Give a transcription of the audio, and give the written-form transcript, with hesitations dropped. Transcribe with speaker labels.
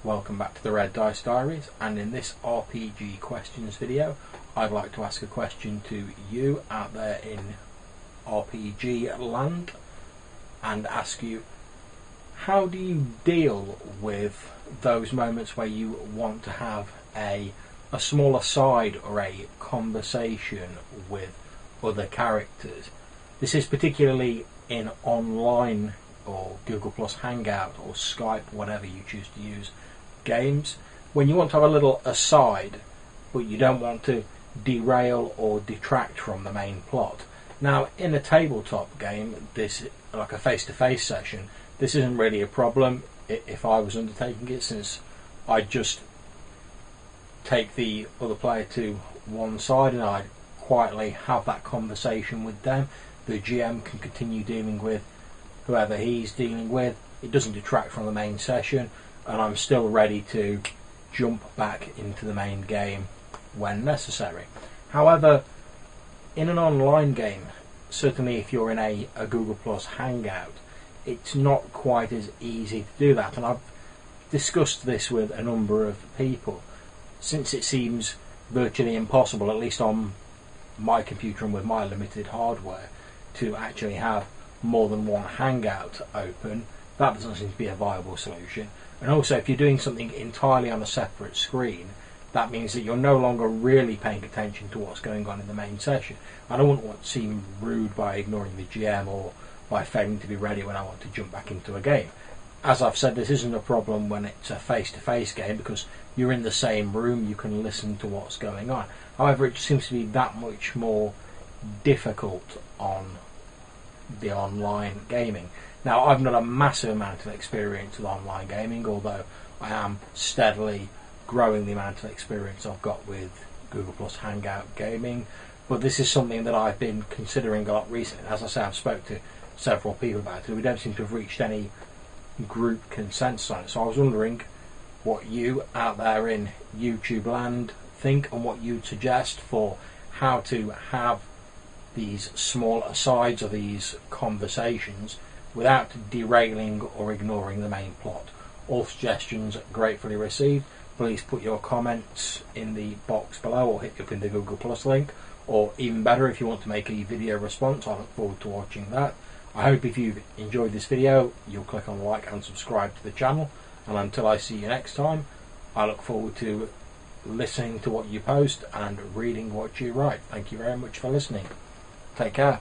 Speaker 1: Welcome back to the Red Dice Diaries, and in this RPG questions video I'd like to ask a question to you out there in RPG land and ask you, how do you deal with those moments where you want to have a small aside or a conversation with other characters? This is particularly in online or Google Plus Hangout or Skype, whatever you choose to use, games, when you want to have a little aside but you don't want to derail or detract from the main plot. Now, in a tabletop game, this, like a face-to-face session, this isn't really a problem if I was undertaking it, since I just take the other player to one side and I'd quietly have that conversation with them. The GM can continue dealing with whoever he's dealing with. It doesn't detract from the main session, and I'm still ready to jump back into the main game when necessary. However, in an online game, certainly if you're in a Google Plus Hangout, it's not quite as easy to do that, and I've discussed this with a number of people. Since it seems virtually impossible, at least on my computer and with my limited hardware, to actually have more than one Hangout open, that doesn't seem to be a viable solution. And also, if you're doing something entirely on a separate screen, that means that you're no longer really paying attention to what's going on in the main session. I don't want to seem rude by ignoring the GM or by failing to be ready when I want to jump back into a game. As I've said, this isn't a problem when it's a face-to-face game, because you're in the same room, you can listen to what's going on. However, it seems to be that much more difficult on the online gaming. Now, I've not a massive amount of experience with online gaming, although I am steadily growing the amount of experience I've got with Google Plus Hangout gaming, but this is something that I've been considering a lot recently. As I say, I've spoke to several people about it. We don't seem to have reached any group consensus on it, so I was wondering what you out there in YouTube land think and what you'd suggest for how to have these small asides or these conversations without derailing or ignoring the main plot. All suggestions gratefully received. Please put your comments in the box below or hit up in the Google Plus link, or even better, if you want to make a video response, I look forward to watching that. I hope if you've enjoyed this video you'll click on like and subscribe to the channel, and until I see you next time, I look forward to listening to what you post and reading what you write. Thank you very much for listening. Take care.